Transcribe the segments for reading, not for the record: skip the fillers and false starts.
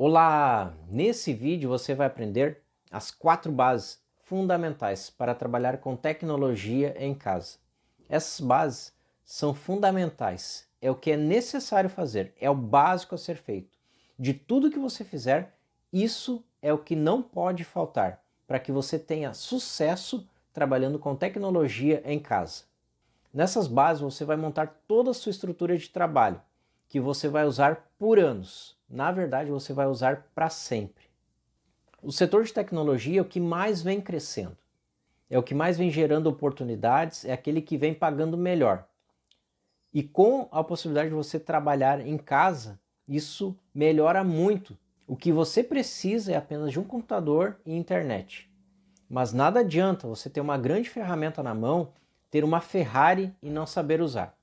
Olá! Nesse vídeo você vai aprender as 4 bases fundamentais para trabalhar com tecnologia em casa. Essas bases são fundamentais, é o que é necessário fazer, é o básico a ser feito. De tudo que você fizer, isso é o que não pode faltar para que você tenha sucesso trabalhando com tecnologia em casa. Nessas bases você vai montar toda a sua estrutura de trabalho, que você vai usar por anos. Na verdade, você vai usar para sempre. O setor de tecnologia é o que mais vem crescendo. É o que mais vem gerando oportunidades, é aquele que vem pagando melhor. E com a possibilidade de você trabalhar em casa, isso melhora muito. O que você precisa é apenas de um computador e internet. Mas nada adianta você ter uma grande ferramenta na mão, ter uma Ferrari e não saber usar.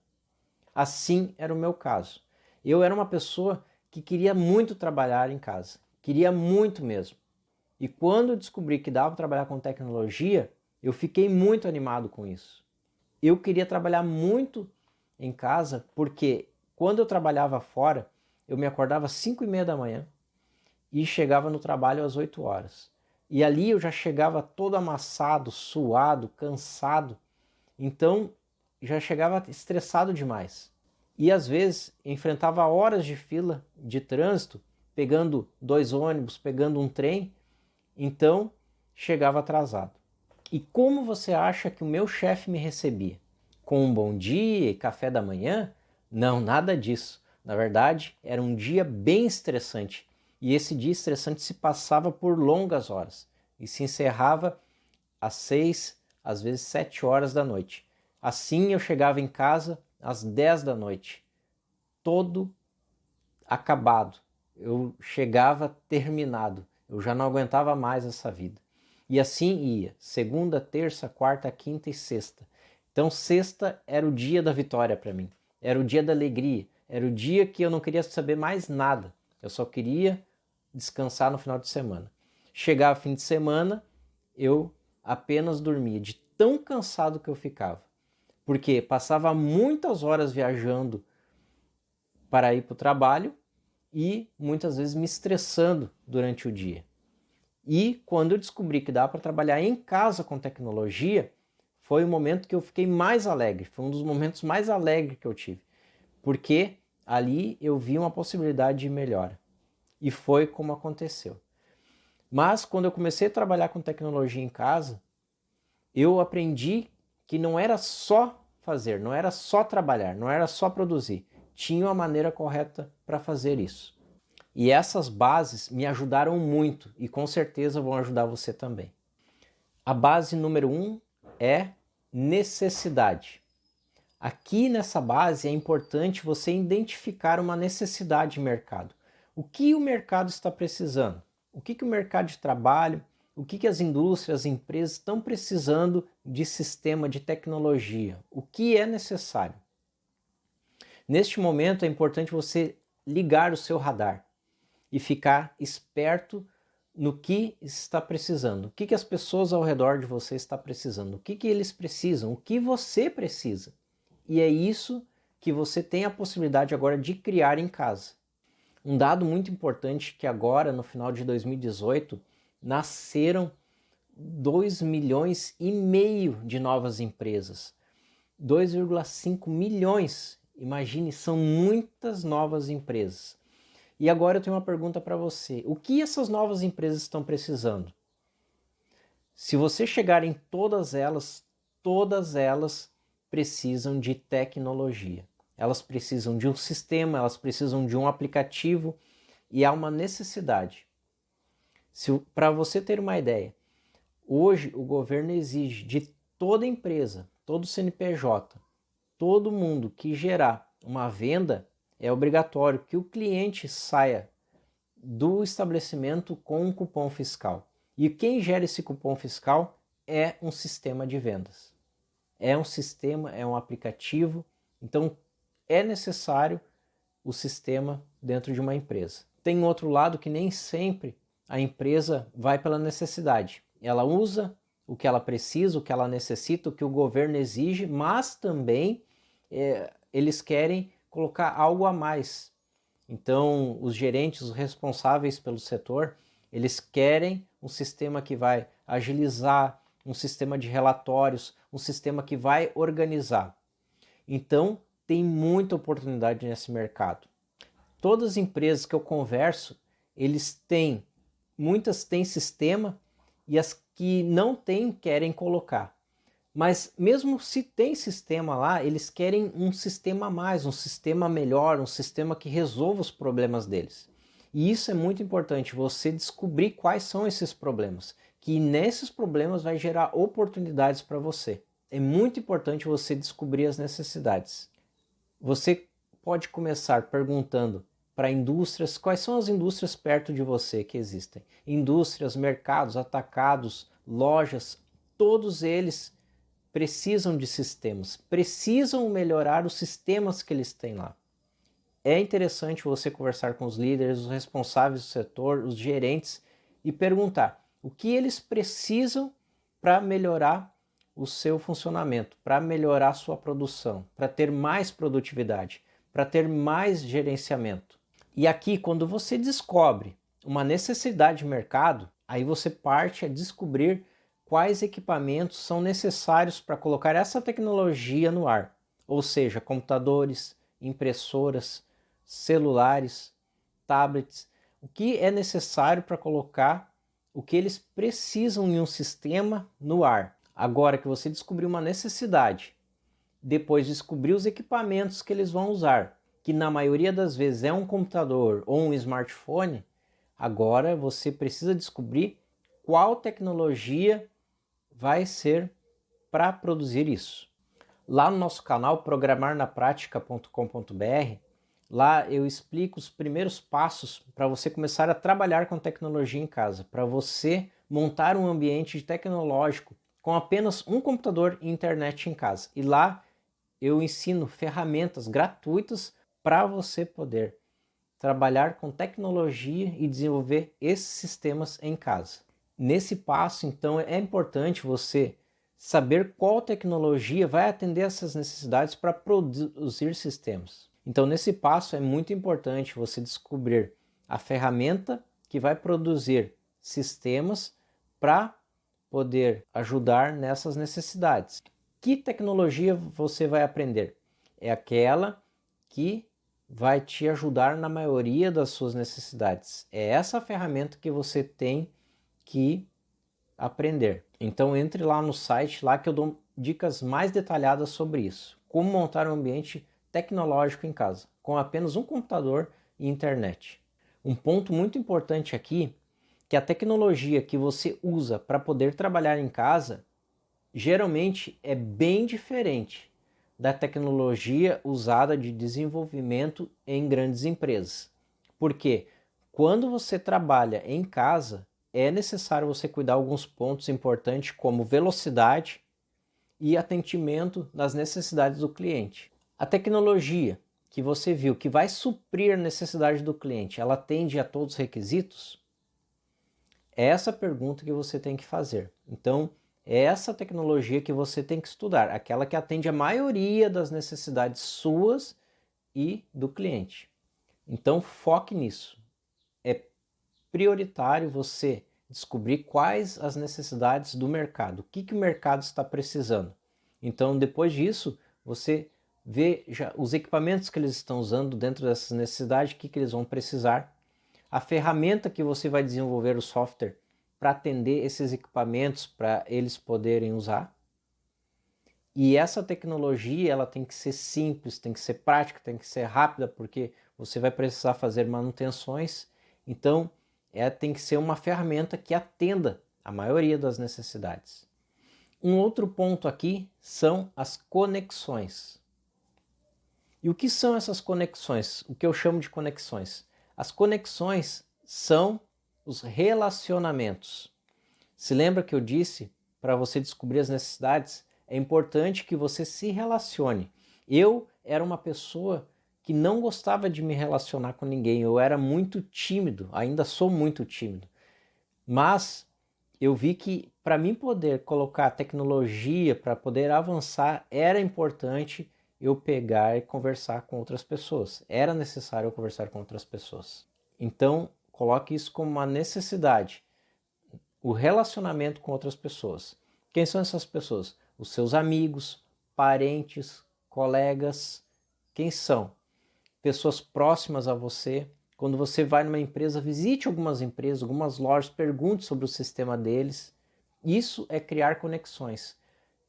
Assim era o meu caso. Eu era uma pessoa que queria muito trabalhar em casa, queria muito mesmo. E quando eu descobri que dava para trabalhar com tecnologia, eu fiquei muito animado com isso. Eu queria trabalhar muito em casa porque quando eu trabalhava fora, eu me acordava às 5:30 da manhã e chegava no trabalho às 8 horas. E ali eu já chegava todo amassado, suado, cansado. Então já chegava estressado demais. E às vezes enfrentava horas de fila de trânsito, pegando 2 ônibus, pegando um trem, então chegava atrasado. E como você acha que o meu chefe me recebia? Com um bom dia e café da manhã? Não, nada disso. Na verdade, era um dia bem estressante. E esse dia estressante se passava por longas horas e se encerrava às 6, às vezes 7 horas da noite. Assim eu chegava em casa às 10 da noite, todo acabado. Eu chegava terminado, eu já não aguentava mais essa vida. E assim ia, segunda, terça, quarta, quinta e sexta. Então sexta era o dia da vitória para mim, era o dia da alegria, era o dia que eu não queria saber mais nada, eu só queria descansar no final de semana. Chegava fim de semana, eu apenas dormia de tão cansado que eu ficava. Porque passava muitas horas viajando para ir para o trabalho e muitas vezes me estressando durante o dia. E quando eu descobri que dá para trabalhar em casa com tecnologia, foi o momento que eu fiquei mais alegre, foi um dos momentos mais alegres que eu tive, porque ali eu vi uma possibilidade de melhora. E foi como aconteceu. Mas quando eu comecei a trabalhar com tecnologia em casa, eu aprendi que não era só fazer, não era só trabalhar, não era só produzir. Tinha uma maneira correta para fazer isso. E essas bases me ajudaram muito e com certeza vão ajudar você também. A base número 1 é necessidade. Aqui nessa base é importante você identificar uma necessidade de mercado. O que o mercado está precisando? O que o mercado de trabalho, o que as indústrias, as empresas estão precisando de sistema de tecnologia? O que é necessário? Neste momento é importante você ligar o seu radar e ficar esperto no que está precisando, o que as pessoas ao redor de você estão precisando, o que eles precisam, o que você precisa. E é isso que você tem a possibilidade agora de criar em casa. Um dado muito importante que agora, no final de 2018, nasceram 2,5 milhões de novas empresas. 2,5 milhões, imagine, são muitas novas empresas. E agora eu tenho uma pergunta para você. O que essas novas empresas estão precisando? Se você chegar em todas elas precisam de tecnologia. Elas precisam de um sistema, elas precisam de um aplicativo e há uma necessidade. Para você ter uma ideia, hoje o governo exige de toda empresa, todo CNPJ, todo mundo que gerar uma venda, é obrigatório que o cliente saia do estabelecimento com um cupom fiscal. E quem gera esse cupom fiscal é um sistema de vendas. É um sistema, é um aplicativo, então é necessário o sistema dentro de uma empresa. Tem outro lado que nem sempre a empresa vai pela necessidade. Ela usa o que ela precisa, o que ela necessita, o que o governo exige, mas também eles querem colocar algo a mais. Então, os gerentes, os responsáveis pelo setor, eles querem um sistema que vai agilizar, um sistema de relatórios, um sistema que vai organizar. Então, tem muita oportunidade nesse mercado. Todas as empresas que eu converso, muitas têm sistema e as que não têm querem colocar. Mas mesmo se tem sistema lá, eles querem um sistema a mais, um sistema melhor, um sistema que resolva os problemas deles. E isso é muito importante, você descobrir quais são esses problemas, que nesses problemas vai gerar oportunidades para você. É muito importante você descobrir as necessidades. Você pode começar perguntando para indústrias, quais são as indústrias perto de você que existem? Indústrias, mercados, atacados, lojas, todos eles precisam de sistemas, precisam melhorar os sistemas que eles têm lá. É interessante você conversar com os líderes, os responsáveis do setor, os gerentes e perguntar o que eles precisam para melhorar o seu funcionamento, para melhorar a sua produção, para ter mais produtividade, para ter mais gerenciamento. E aqui, quando você descobre uma necessidade de mercado, aí você parte a descobrir quais equipamentos são necessários para colocar essa tecnologia no ar, ou seja, computadores, impressoras, celulares, tablets, o que é necessário para colocar o que eles precisam em um sistema no ar. Agora que você descobriu uma necessidade, depois descobrir os equipamentos que eles vão usar, que na maioria das vezes é um computador ou um smartphone, agora você precisa descobrir qual tecnologia vai ser para produzir isso. Lá no nosso canal programarnapratica.com.br, lá eu explico os primeiros passos para você começar a trabalhar com tecnologia em casa, para você montar um ambiente tecnológico com apenas um computador e internet em casa. E lá eu ensino ferramentas gratuitas para você poder trabalhar com tecnologia e desenvolver esses sistemas em casa. Nesse passo, então, é importante você saber qual tecnologia vai atender essas necessidades para produzir sistemas. Então, nesse passo, é muito importante você descobrir a ferramenta que vai produzir sistemas para poder ajudar nessas necessidades. Que tecnologia você vai aprender? É aquela que vai te ajudar na maioria das suas necessidades. É essa ferramenta que você tem que aprender. Então entre lá no site lá que eu dou dicas mais detalhadas sobre isso. Como montar um ambiente tecnológico em casa, com apenas um computador e internet. Um ponto muito importante aqui, que a tecnologia que você usa para poder trabalhar em casa, geralmente é bem diferente da tecnologia usada de desenvolvimento em grandes empresas. Porque quando você trabalha em casa, é necessário você cuidar de alguns pontos importantes como velocidade e atendimento nas necessidades do cliente. A tecnologia que você viu que vai suprir a necessidade do cliente, ela atende a todos os requisitos? É essa pergunta que você tem que fazer. Então, é essa tecnologia que você tem que estudar, aquela que atende a maioria das necessidades suas e do cliente. Então, foque nisso. É prioritário você descobrir quais as necessidades do mercado, o que o mercado está precisando. Então, depois disso, você vê já os equipamentos que eles estão usando dentro dessas necessidades, o que eles vão precisar, a ferramenta que você vai desenvolver o software para atender esses equipamentos, para eles poderem usar. E essa tecnologia ela tem que ser simples, tem que ser prática, tem que ser rápida, porque você vai precisar fazer manutenções. Então, tem que ser uma ferramenta que atenda a maioria das necessidades. Um outro ponto aqui são as conexões. E o que são essas conexões? O que eu chamo de conexões? As conexões são os relacionamentos. Se lembra que eu disse, para você descobrir as necessidades, é importante que você se relacione. Eu era uma pessoa que não gostava de me relacionar com ninguém, eu era muito tímido, ainda sou muito tímido. Mas eu vi que para mim poder colocar tecnologia, para poder avançar, era importante eu pegar e conversar com outras pessoas. Era necessário eu conversar com outras pessoas. Então, coloque isso como uma necessidade. O relacionamento com outras pessoas. Quem são essas pessoas? Os seus amigos, parentes, colegas. Quem são? Pessoas próximas a você. Quando você vai numa empresa, visite algumas empresas, algumas lojas, pergunte sobre o sistema deles. Isso é criar conexões,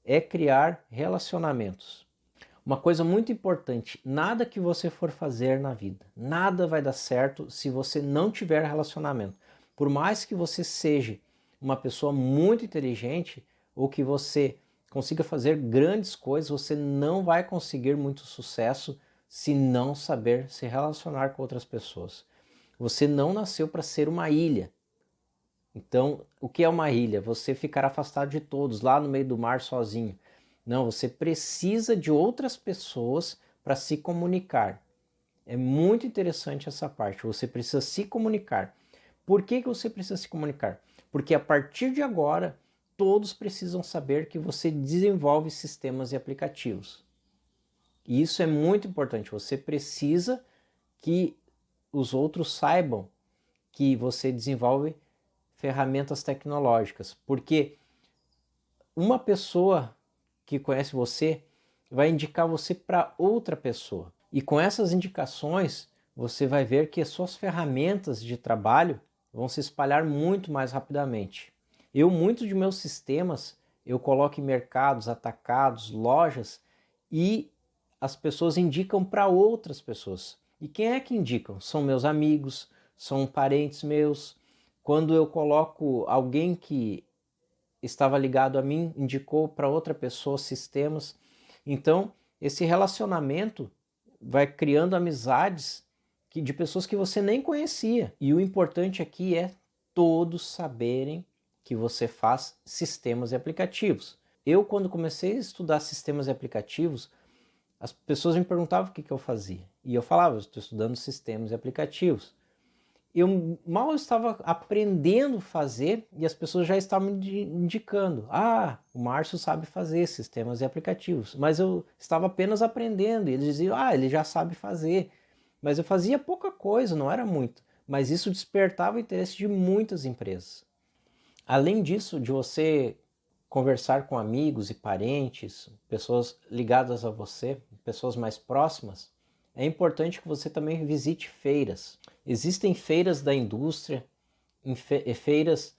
é criar relacionamentos. Uma coisa muito importante, nada que você for fazer na vida, nada vai dar certo se você não tiver relacionamento. Por mais que você seja uma pessoa muito inteligente ou que você consiga fazer grandes coisas, você não vai conseguir muito sucesso se não saber se relacionar com outras pessoas. Você não nasceu para ser uma ilha. Então, o que é uma ilha? Você ficar afastado de todos, lá no meio do mar sozinho. Não, você precisa de outras pessoas para se comunicar. É muito interessante essa parte, você precisa se comunicar. Por que você precisa se comunicar? Porque a partir de agora, todos precisam saber que você desenvolve sistemas e aplicativos. E isso é muito importante, você precisa que os outros saibam que você desenvolve ferramentas tecnológicas, porque uma pessoa que conhece você vai indicar você para outra pessoa. E com essas indicações, você vai ver que as suas ferramentas de trabalho vão se espalhar muito mais rapidamente. Muitos de meus sistemas, eu coloco em mercados, atacados, lojas, e as pessoas indicam para outras pessoas. E quem é que indicam? São meus amigos, são parentes meus. Quando eu coloco alguém que estava ligado a mim, indicou para outra pessoa sistemas. Então, esse relacionamento vai criando amizades de pessoas que você nem conhecia. E o importante aqui é todos saberem que você faz sistemas e aplicativos. Quando comecei a estudar sistemas e aplicativos, as pessoas me perguntavam o que eu fazia. E eu falava, estou estudando sistemas e aplicativos. Eu mal estava aprendendo a fazer e as pessoas já estavam me indicando. O Márcio sabe fazer sistemas e aplicativos. Mas eu estava apenas aprendendo e eles diziam, ele já sabe fazer. Mas eu fazia pouca coisa, não era muito. Mas isso despertava o interesse de muitas empresas. Além disso, de você conversar com amigos e parentes, pessoas ligadas a você, pessoas mais próximas, é importante que você também visite feiras. Existem feiras da indústria, feiras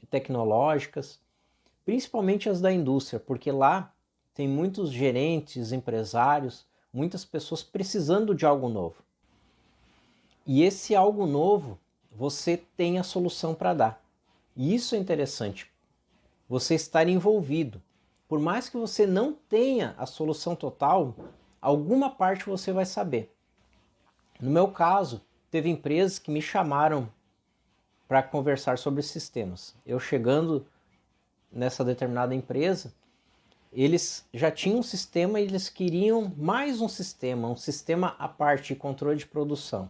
tecnológicas, principalmente as da indústria, porque lá tem muitos gerentes, empresários, muitas pessoas precisando de algo novo. E esse algo novo, você tem a solução para dar. E isso é interessante, você estar envolvido. Por mais que você não tenha a solução total, alguma parte você vai saber. No meu caso, teve empresas que me chamaram para conversar sobre sistemas. Eu chegando nessa determinada empresa, eles já tinham um sistema e eles queriam mais um sistema à parte de controle de produção.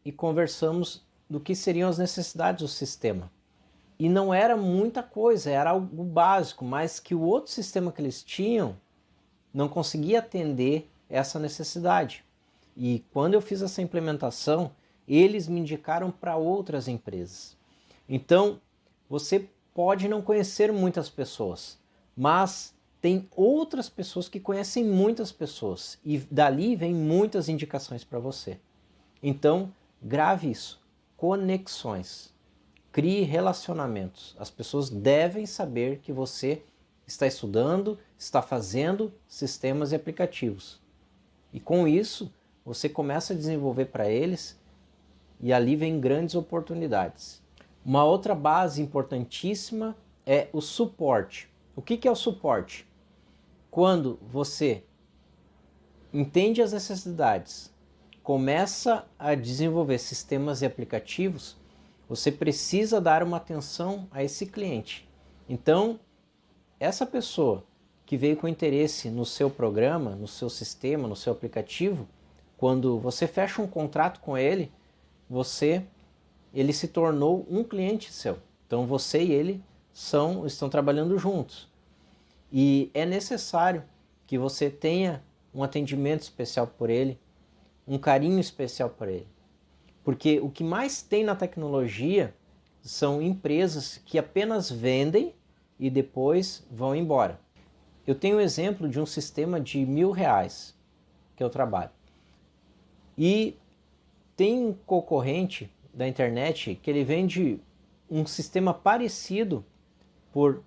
E conversamos do que seriam as necessidades do sistema. E não era muita coisa, era algo básico, mas que o outro sistema que eles tinham não conseguia atender essa necessidade. E quando eu fiz essa implementação, eles me indicaram para outras empresas. Então, você pode não conhecer muitas pessoas, mas tem outras pessoas que conhecem muitas pessoas e dali vem muitas indicações para você. Então, grave isso. Conexões. Crie relacionamentos. As pessoas devem saber que você está estudando, está fazendo sistemas e aplicativos. E com isso, você começa a desenvolver para eles e ali vem grandes oportunidades. Uma outra base importantíssima é o suporte. O que é o suporte? Quando você entende as necessidades, começa a desenvolver sistemas e aplicativos, você precisa dar uma atenção a esse cliente. Então, essa pessoa que veio com interesse no seu programa, no seu sistema, no seu aplicativo, quando você fecha um contrato com ele, ele se tornou um cliente seu. Então você e ele estão trabalhando juntos. E é necessário que você tenha um atendimento especial por ele, um carinho especial por ele. Porque o que mais tem na tecnologia são empresas que apenas vendem e depois vão embora. Eu tenho um exemplo de um sistema de R$ 1.000 que eu trabalho. E tem um concorrente da internet que ele vende um sistema parecido por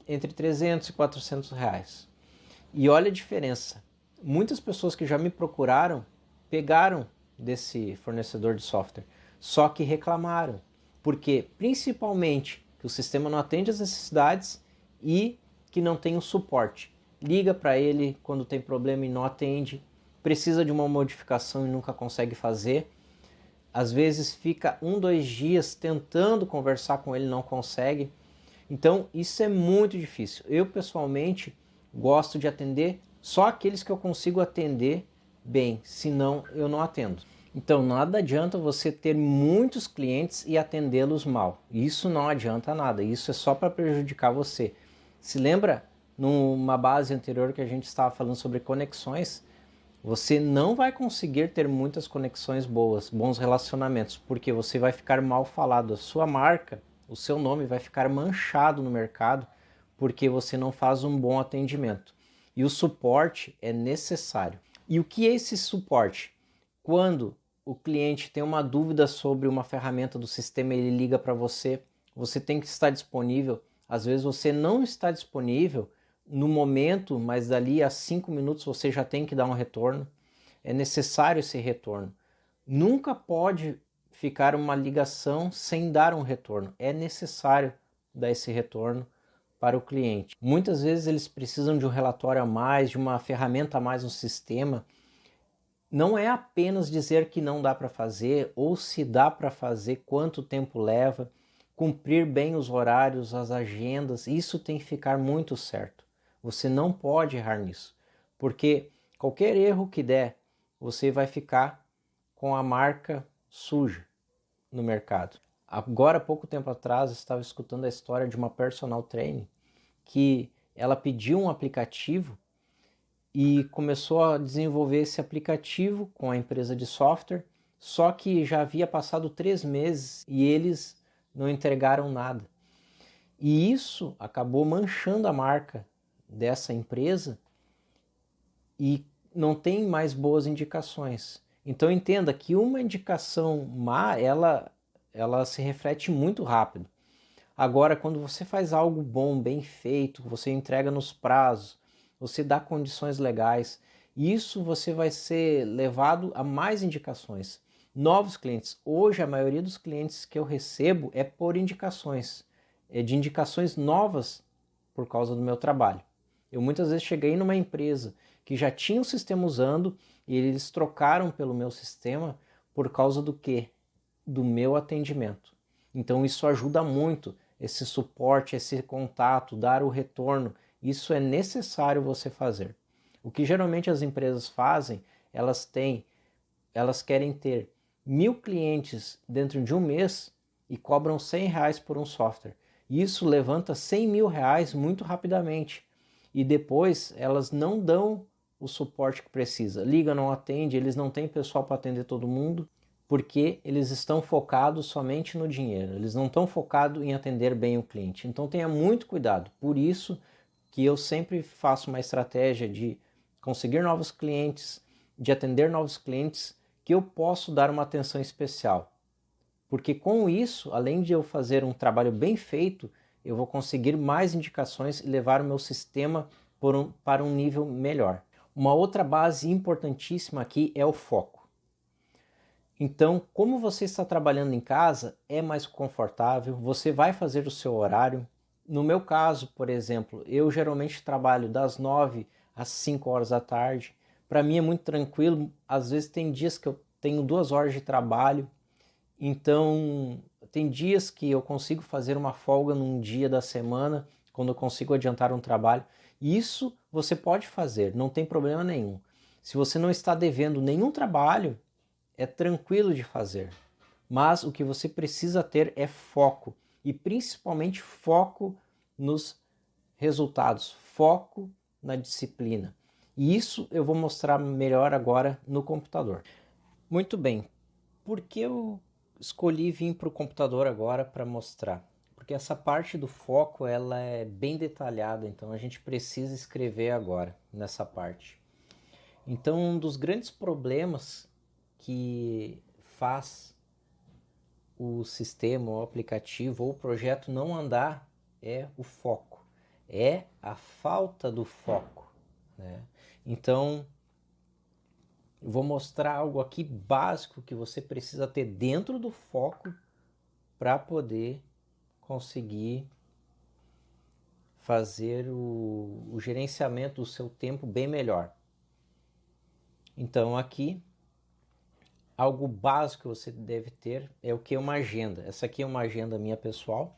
entre 300 e 400 reais. E olha a diferença. Muitas pessoas que já me procuraram pegaram desse fornecedor de software, só que reclamaram, porque principalmente que o sistema não atende às necessidades e que não tem o suporte. Liga para ele quando tem problema e não atende, precisa de uma modificação e nunca consegue fazer. Às vezes fica 2 dias tentando conversar com ele e não consegue. Então isso é muito difícil. Eu pessoalmente gosto de atender só aqueles que eu consigo atender bem, senão eu não atendo. Então nada adianta você ter muitos clientes e atendê-los mal. Isso não adianta nada, isso é só para prejudicar você. Se lembra numa base anterior que a gente estava falando sobre conexões? Você não vai conseguir ter muitas conexões boas, bons relacionamentos, porque você vai ficar mal falado. A sua marca, o seu nome vai ficar manchado no mercado porque você não faz um bom atendimento. E o suporte é necessário. E o que é esse suporte? Quando o cliente tem uma dúvida sobre uma ferramenta do sistema, ele liga para você, você tem que estar disponível. Às vezes você não está disponível no momento, mas dali a 5 minutos você já tem que dar um retorno. É necessário esse retorno. Nunca pode ficar uma ligação sem dar um retorno. É necessário dar esse retorno para o cliente. Muitas vezes eles precisam de um relatório a mais, de uma ferramenta a mais no sistema. Não é apenas dizer que não dá para fazer, ou se dá para fazer, quanto tempo leva, cumprir bem os horários, as agendas, isso tem que ficar muito certo. Você não pode errar nisso, porque qualquer erro que der, você vai ficar com a marca suja no mercado. Agora, há pouco tempo atrás, eu estava escutando a história de uma personal trainer que ela pediu um aplicativo e começou a desenvolver esse aplicativo com a empresa de software, só que já havia passado 3 meses e eles não entregaram nada. E isso acabou manchando a marca dessa empresa e não tem mais boas indicações. Então entenda que uma indicação má, ela se reflete muito rápido. Agora, quando você faz algo bom, bem feito, você entrega nos prazos, você dá condições legais, isso você vai ser levado a mais indicações. Novos clientes. Hoje, a maioria dos clientes que eu recebo é por indicações, é de indicações novas por causa do meu trabalho. Eu muitas vezes cheguei numa empresa que já tinha o sistema usando e eles trocaram pelo meu sistema por causa do quê? Do meu atendimento. Então isso ajuda muito, esse suporte, esse contato, dar o retorno, isso é necessário você fazer. O que geralmente as empresas fazem, elas querem ter 1.000 clientes dentro de um mês e cobram R$ 100 por um software. Isso levanta R$ 100.000 muito rapidamente. E depois elas não dão o suporte que precisa. Liga, não atende, eles não têm pessoal para atender todo mundo, porque eles estão focados somente no dinheiro. Eles não estão focados em atender bem o cliente. Então tenha muito cuidado. Por isso que eu sempre faço uma estratégia de conseguir novos clientes, de atender novos clientes, que eu posso dar uma atenção especial. Porque com isso, além de eu fazer um trabalho bem feito, eu vou conseguir mais indicações e levar o meu sistema para um nível melhor. Uma outra base importantíssima aqui é o foco. Então, como você está trabalhando em casa, é mais confortável, você vai fazer o seu horário. No meu caso, por exemplo, eu geralmente trabalho das 9 às 5 horas da tarde. Para mim é muito tranquilo, às vezes tem dias que eu tenho 2 horas de trabalho, então tem dias que eu consigo fazer uma folga num dia da semana, quando eu consigo adiantar um trabalho. Isso você pode fazer, não tem problema nenhum. Se você não está devendo nenhum trabalho, é tranquilo de fazer. Mas o que você precisa ter é foco, e principalmente foco nos resultados, foco na disciplina. E isso eu vou mostrar melhor agora no computador. Muito bem, por que eu escolhi vir para o computador agora para mostrar? Porque essa parte do foco ela é bem detalhada, então a gente precisa escrever agora nessa parte. Então um dos grandes problemas que faz o sistema, o aplicativo ou o projeto não andar é o foco, é a falta do foco, né? Então eu vou mostrar algo aqui básico que você precisa ter dentro do foco para poder conseguir fazer o gerenciamento do seu tempo bem melhor. Então aqui, algo básico que você deve ter é o que é uma agenda. Essa aqui é uma agenda minha pessoal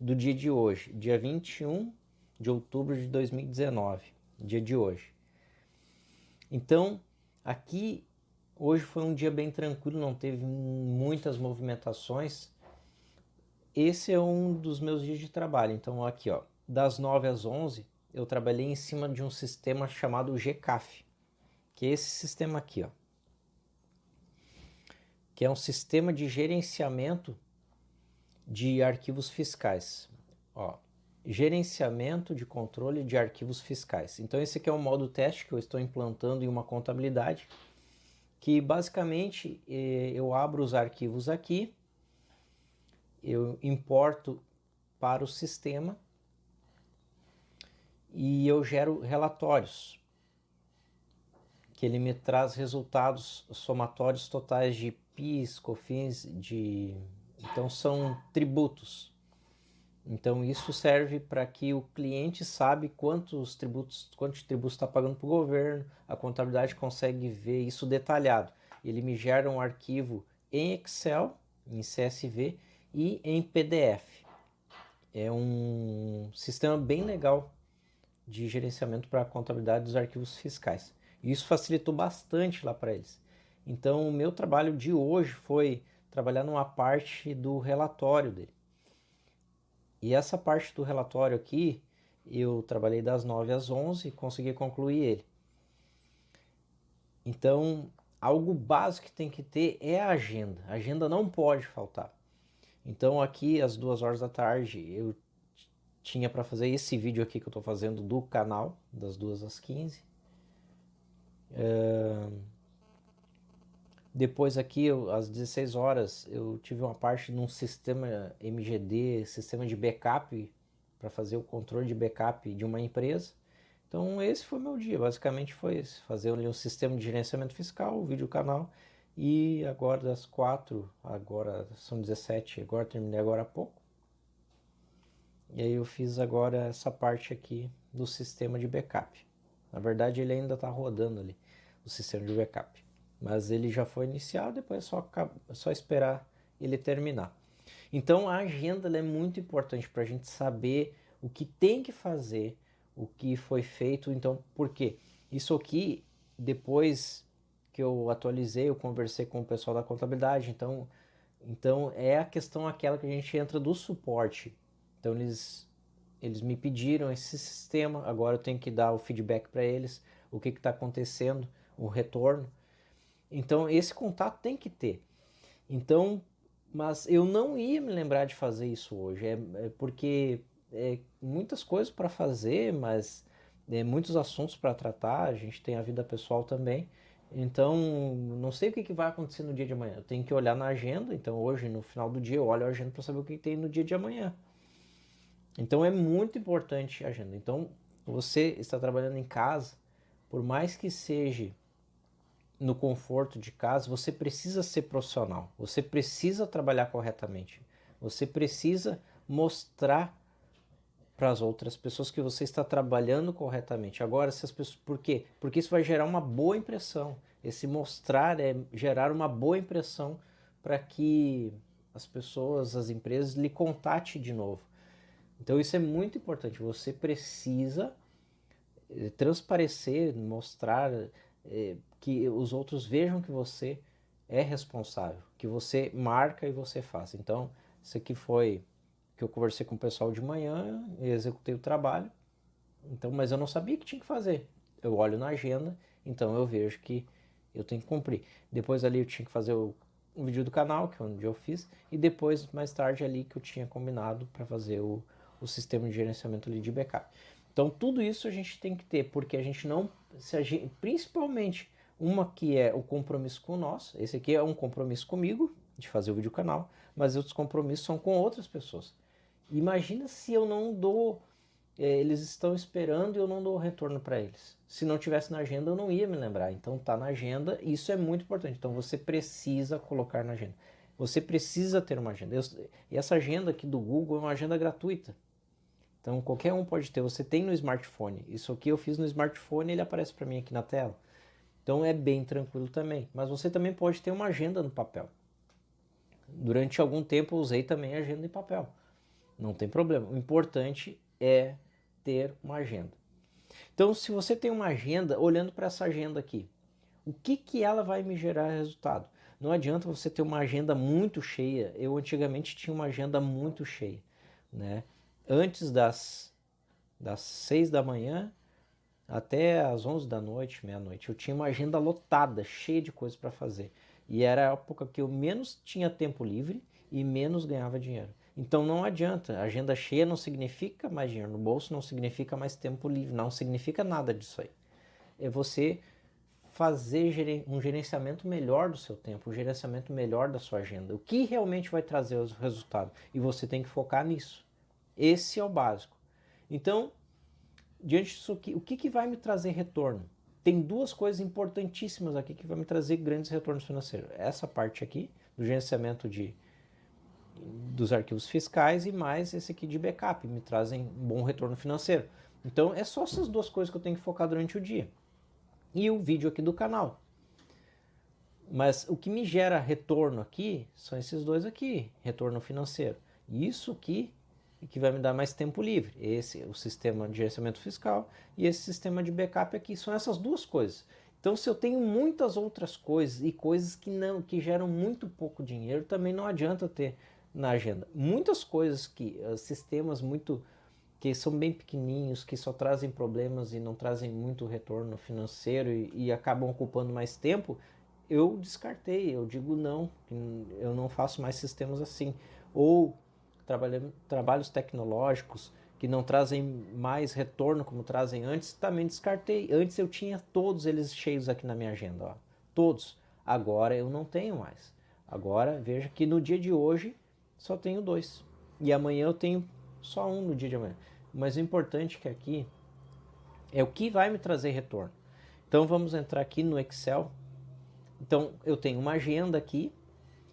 do dia de hoje, dia 21 de outubro de 2019, dia de hoje. Então, aqui, hoje foi um dia bem tranquilo, não teve muitas movimentações. Esse é um dos meus dias de trabalho. Então, aqui, ó, das 9 às 11, eu trabalhei em cima de um sistema chamado GCAF, que é esse sistema aqui, ó, que é um sistema de gerenciamento de arquivos fiscais. Ó, gerenciamento de controle de arquivos fiscais. Então esse aqui é um modo teste que eu estou implantando em uma contabilidade, que basicamente eu abro os arquivos aqui, eu importo para o sistema e eu gero relatórios, que ele me traz resultados somatórios totais de PIS, COFINS, então são tributos. Então isso serve para que o cliente sabe quantos tributos está pagando para o governo, a contabilidade consegue ver isso detalhado. Ele me gera um arquivo em Excel, em CSV e em PDF. É um sistema bem legal de gerenciamento para a contabilidade dos arquivos fiscais. E isso facilitou bastante lá para eles. Então o meu trabalho de hoje foi trabalhar numa parte do relatório dele. E essa parte do relatório aqui, eu trabalhei das 9 às 11 e consegui concluir ele. Então, algo básico que tem que ter é a agenda. A agenda não pode faltar. Então, aqui às 2 horas da tarde, eu tinha para fazer esse vídeo aqui que eu estou fazendo do canal, das 2 às 15. Depois aqui, às 16 horas, eu tive uma parte num sistema MGD, sistema de backup, para fazer o controle de backup de uma empresa. Então esse foi meu dia, basicamente foi esse, fazer ali um sistema de gerenciamento fiscal, o vídeo canal, e agora das 4, agora são 17, agora terminei agora há pouco. E aí eu fiz agora essa parte aqui do sistema de backup. Na verdade ele ainda está rodando ali, o sistema de backup. Mas ele já foi iniciado, depois é só esperar ele terminar. Então a agenda é muito importante para a gente saber o que tem que fazer, o que foi feito. Então, por quê? Isso aqui, depois que eu atualizei, eu conversei com o pessoal da contabilidade, então é a questão aquela que a gente entra do suporte. Então eles me pediram esse sistema, agora eu tenho que dar o feedback para eles, o que está acontecendo, o retorno. Então esse contato tem que ter. Então, mas eu não ia me lembrar de fazer isso hoje, porque muitas coisas para fazer, mas muitos assuntos para tratar, a gente tem a vida pessoal também. Então, não sei o que vai acontecer no dia de amanhã. Eu tenho que olhar na agenda, então hoje, no final do dia, eu olho a agenda para saber o que tem no dia de amanhã. Então é muito importante a agenda. Então, você está trabalhando em casa, por mais que seja no conforto de casa, você precisa ser profissional, você precisa trabalhar corretamente, você precisa mostrar para as outras pessoas que você está trabalhando corretamente. Agora, se as pessoas, por quê? Porque isso vai gerar uma boa impressão. Esse mostrar é gerar uma boa impressão para que as pessoas, as empresas lhe contatem de novo. Então isso é muito importante. Você precisa transparecer, mostrar que os outros vejam que você é responsável, que você marca e você faz. Então, isso aqui foi que eu conversei com o pessoal de manhã, executei o trabalho, então, mas eu não sabia que tinha que fazer. eu olho na agenda, então eu vejo que eu tenho que cumprir. Depois ali eu tinha que fazer um vídeo do canal, que é onde eu fiz, e depois, mais tarde ali, que eu tinha combinado para fazer o sistema de gerenciamento ali de backup. Então tudo isso a gente tem que ter, porque a gente não, se a gente, principalmente uma que é o compromisso com nós, esse aqui é um compromisso comigo, de fazer o vídeo do canal, mas outros compromissos são com outras pessoas. Imagina se eu não dou, eles estão esperando e eu não dou retorno para eles. Se não tivesse na agenda, eu não ia me lembrar. Então tá na agenda, e isso é muito importante. Então você precisa colocar na agenda. Você precisa ter uma agenda. E essa agenda aqui do Google é uma agenda gratuita. Então qualquer um pode ter. Você tem no smartphone. Isso aqui eu fiz no smartphone e ele aparece para mim aqui na tela. Então é bem tranquilo também. Mas você também pode ter uma agenda no papel. Durante algum tempo eu usei também a agenda em papel. Não tem problema. O importante é ter uma agenda. Então, se você tem uma agenda, olhando para essa agenda aqui, o que ela vai me gerar resultado? Não adianta você ter uma agenda muito cheia. Eu antigamente tinha uma agenda muito cheia, né? Antes das 6 da manhã até as 11 da noite, meia-noite, eu tinha uma agenda lotada, cheia de coisas para fazer. E era a época que eu menos tinha tempo livre e menos ganhava dinheiro. Então não adianta, agenda cheia não significa mais dinheiro no bolso, não significa mais tempo livre, não significa nada disso aí. É você fazer um gerenciamento melhor do seu tempo, um gerenciamento melhor da sua agenda. O que realmente vai trazer os resultados? E você tem que focar nisso. Esse é o básico. Então, diante disso aqui, o que vai me trazer retorno? Tem duas coisas importantíssimas aqui que vai me trazer grandes retornos financeiros. Essa parte aqui, do gerenciamento dos arquivos fiscais, e mais esse aqui de backup, me trazem um bom retorno financeiro. Então é só essas duas coisas que eu tenho que focar durante o dia. E o vídeo aqui do canal. Mas o que me gera retorno aqui são esses dois aqui, retorno financeiro. Isso aqui que vai me dar mais tempo livre. Esse é o sistema de gerenciamento fiscal e esse sistema de backup aqui. São essas duas coisas. Então, se eu tenho muitas outras coisas e coisas que geram muito pouco dinheiro, também não adianta ter na agenda. Muitas coisas sistemas que são bem pequenininhos, que só trazem problemas e não trazem muito retorno financeiro e acabam ocupando mais tempo, eu descartei, eu digo não, eu não faço mais sistemas assim. Ou trabalhos tecnológicos que não trazem mais retorno como trazem antes, também descartei. Antes eu tinha todos eles cheios aqui na minha agenda, ó, todos. Agora eu não tenho mais. Agora veja que no dia de hoje só tenho dois. E amanhã eu tenho só um no dia de amanhã. Mas o importante é que aqui é o que vai me trazer retorno. Então vamos entrar aqui no Excel. Então eu tenho uma agenda aqui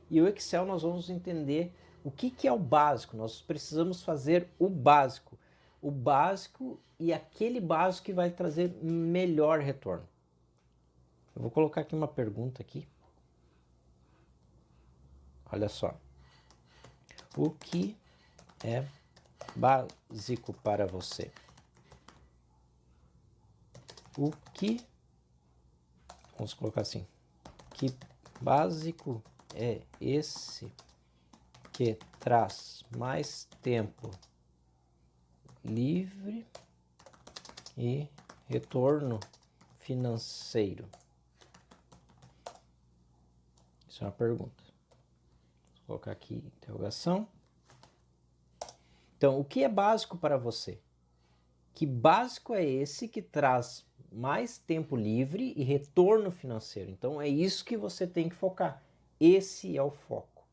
e o Excel nós vamos entender o que é o básico. Nós precisamos fazer o básico e aquele básico que vai trazer melhor retorno. Eu vou colocar aqui uma pergunta aqui. Olha só. O que é básico para você? O que, vamos colocar assim, que básico é esse que traz mais tempo livre e retorno financeiro? Isso é uma pergunta. Vou colocar aqui interrogação. Então, o que é básico para você? Que básico é esse que traz mais tempo livre e retorno financeiro? Então é isso que você tem que focar. Esse é o foco.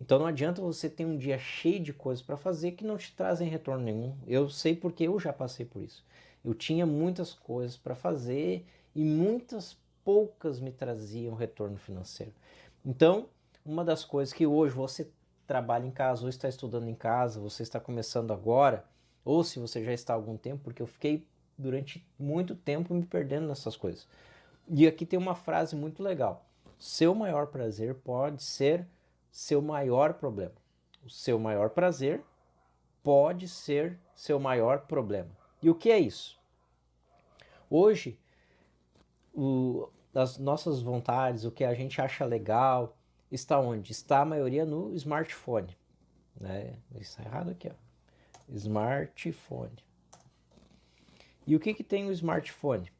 Então não adianta você ter um dia cheio de coisas para fazer que não te trazem retorno nenhum. Eu sei porque eu já passei por isso. Eu tinha muitas coisas para fazer e muitas poucas me traziam retorno financeiro. Então, uma das coisas que hoje você trabalha em casa, ou está estudando em casa, você está começando agora, ou se você já está há algum tempo, porque eu fiquei durante muito tempo me perdendo nessas coisas. E aqui tem uma frase muito legal. Seu maior prazer pode ser seu maior problema. O seu maior prazer pode ser seu maior problema. E o que é isso? Hoje, as nossas vontades, o que a gente acha legal, está onde? Está a maioria no smartphone. Né? Isso está errado aqui, ó. Smartphone. E o que tem o smartphone?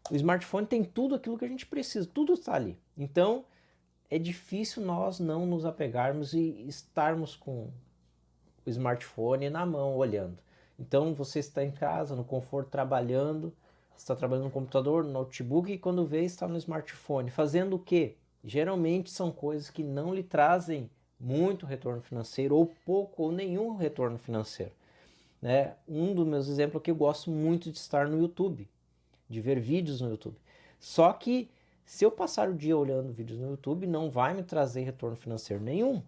O smartphone tem tudo aquilo que a gente precisa, tudo está ali. Então, é difícil nós não nos apegarmos e estarmos com o smartphone na mão, olhando. Então, você está em casa, no conforto, trabalhando, está trabalhando no computador, no notebook, e quando vê, está no smartphone. Fazendo o quê? Geralmente são coisas que não lhe trazem muito retorno financeiro, ou pouco, ou nenhum retorno financeiro. Né? Um dos meus exemplos é que eu gosto muito de estar no YouTube, de ver vídeos no YouTube. Só que se eu passar o dia olhando vídeos no YouTube, não vai me trazer retorno financeiro nenhum.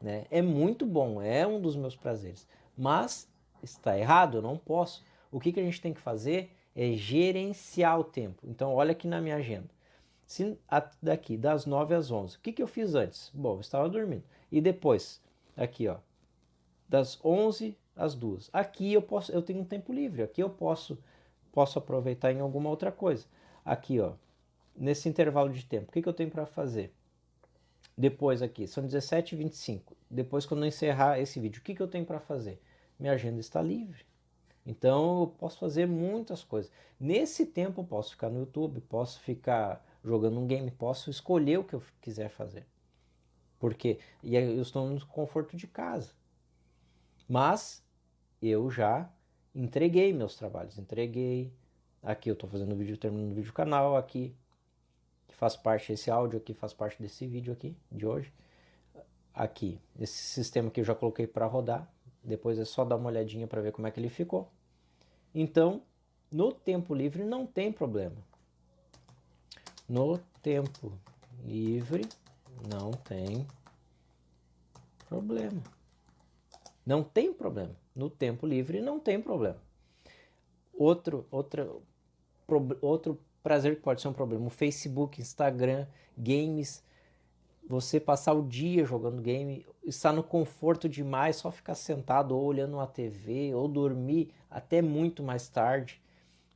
Né? É muito bom, é um dos meus prazeres. Mas está errado, eu não posso. O que a gente tem que fazer é gerenciar o tempo. Então, olha aqui na minha agenda. Se daqui das 9 às 11, o que eu fiz antes? Bom, eu estava dormindo. E depois, aqui, ó, das 11 às 2. Aqui eu tenho um tempo livre. Aqui eu posso aproveitar em alguma outra coisa. Aqui, ó, nesse intervalo de tempo, o que eu tenho para fazer? Depois aqui, são 17h25. Depois, quando eu encerrar esse vídeo, o que eu tenho para fazer? Minha agenda está livre. Então, eu posso fazer muitas coisas. Nesse tempo, eu posso ficar no YouTube, posso ficar jogando um game, posso escolher o que eu quiser fazer. Porque eu estou no conforto de casa. Mas eu já entreguei meus trabalhos. Entreguei. Aqui eu estou fazendo o vídeo, terminando o vídeo canal aqui. Que faz parte, esse áudio aqui faz parte desse vídeo aqui, de hoje. Aqui, esse sistema que eu já coloquei para rodar. Depois é só dar uma olhadinha para ver como é que ele ficou. Então, no tempo livre não tem problema. No tempo livre não tem problema. Não tem problema. No tempo livre não tem problema. Outro prazer que pode ser um problema. O Facebook, Instagram, games. Você passar o dia jogando game, estar no conforto demais, só ficar sentado ou olhando uma TV, ou dormir até muito mais tarde.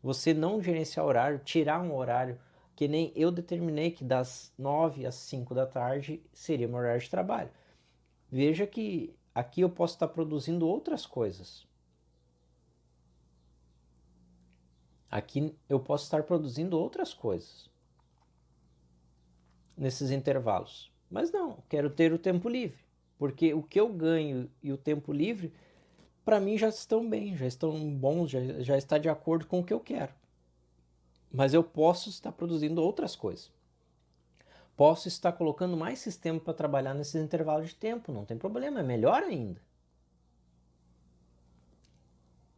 Você não gerenciar horário, tirar um horário, que nem eu determinei que das 9 às 5 da tarde seria meu horário de trabalho. Veja que aqui eu posso estar produzindo outras coisas. Aqui eu posso estar produzindo outras coisas nesses intervalos. Mas não, quero ter o tempo livre, porque o que eu ganho e o tempo livre, para mim já estão bem, já estão bons, já está de acordo com o que eu quero. Mas eu posso estar produzindo outras coisas. Posso estar colocando mais sistema para trabalhar nesses intervalos de tempo, não tem problema, é melhor ainda.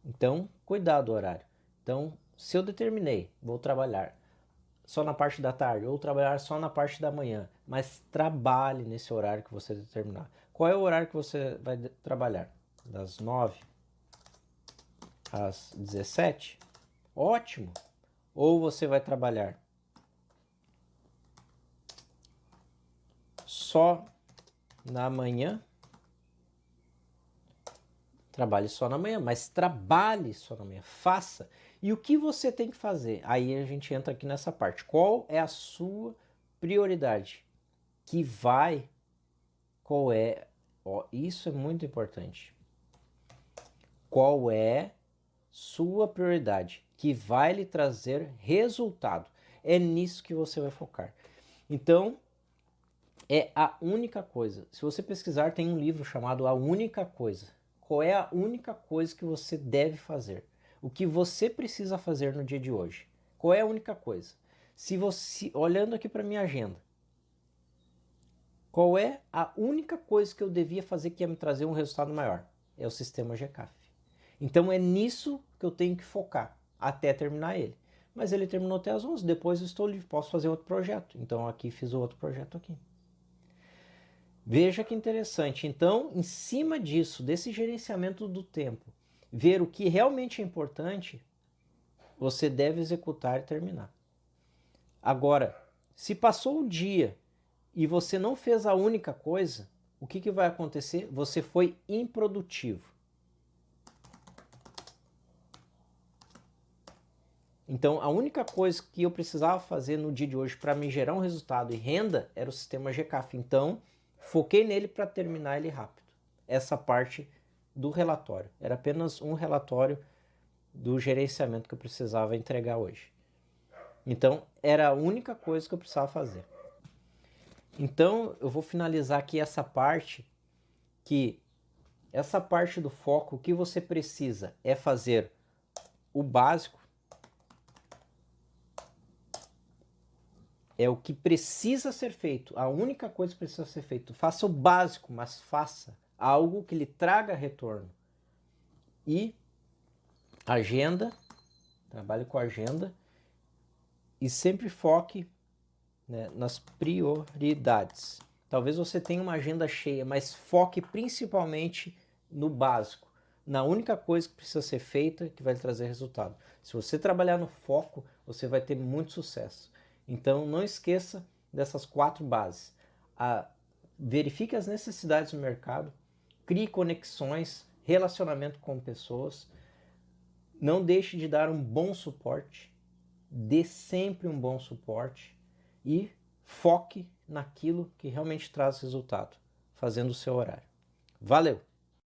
Então, cuidado do horário. Então, se eu determinei, vou trabalhar só na parte da tarde ou trabalhar só na parte da manhã, mas trabalhe nesse horário que você determinar. Qual é o horário que você vai trabalhar? Das 9 às 17? Ótimo! Ou você vai trabalhar só na manhã? Trabalhe só na manhã, mas trabalhe só na manhã, faça. E o que você tem que fazer? Aí a gente entra aqui nessa parte. Qual é a sua prioridade? Qual é? Ó, isso é muito importante. Qual é sua prioridade que vai lhe trazer resultado? É nisso que você vai focar. Então, é a única coisa. Se você pesquisar, tem um livro chamado A Única Coisa. Qual é a única coisa que você deve fazer? O que você precisa fazer no dia de hoje? Qual é a única coisa? Se você, olhando aqui para minha agenda, qual é a única coisa que eu devia fazer que ia me trazer um resultado maior? É o sistema GCAF. Então é nisso que eu tenho que focar até terminar ele. Mas ele terminou até às 11, depois eu estou livre, posso fazer outro projeto. Então aqui fiz o outro projeto aqui. Veja que interessante. Então, em cima disso, desse gerenciamento do tempo, ver o que realmente é importante, você deve executar e terminar. Agora, se passou o dia e você não fez a única coisa, o que vai acontecer? Você foi improdutivo. Então, a única coisa que eu precisava fazer no dia de hoje para me gerar um resultado e renda era o sistema GCAF. Então, foquei nele para terminar ele rápido. Essa parte do relatório. Era apenas um relatório do gerenciamento que eu precisava entregar hoje. Então, era a única coisa que eu precisava fazer. Então, eu vou finalizar aqui essa parte, essa parte do foco, o que você precisa é fazer o básico, é o que precisa ser feito, a única coisa que precisa ser feito. Faça o básico, mas faça algo que lhe traga retorno. E agenda, trabalhe com agenda e sempre foque, né, nas prioridades. Talvez você tenha uma agenda cheia, mas foque principalmente no básico, na única coisa que precisa ser feita que vai trazer resultado. Se você trabalhar no foco, você vai ter muito sucesso. Então não esqueça dessas 4 bases. Verifique as necessidades do mercado, crie conexões, relacionamento com pessoas, não deixe de dar um bom suporte, dê sempre um bom suporte e foque naquilo que realmente traz resultado, fazendo o seu horário. Valeu!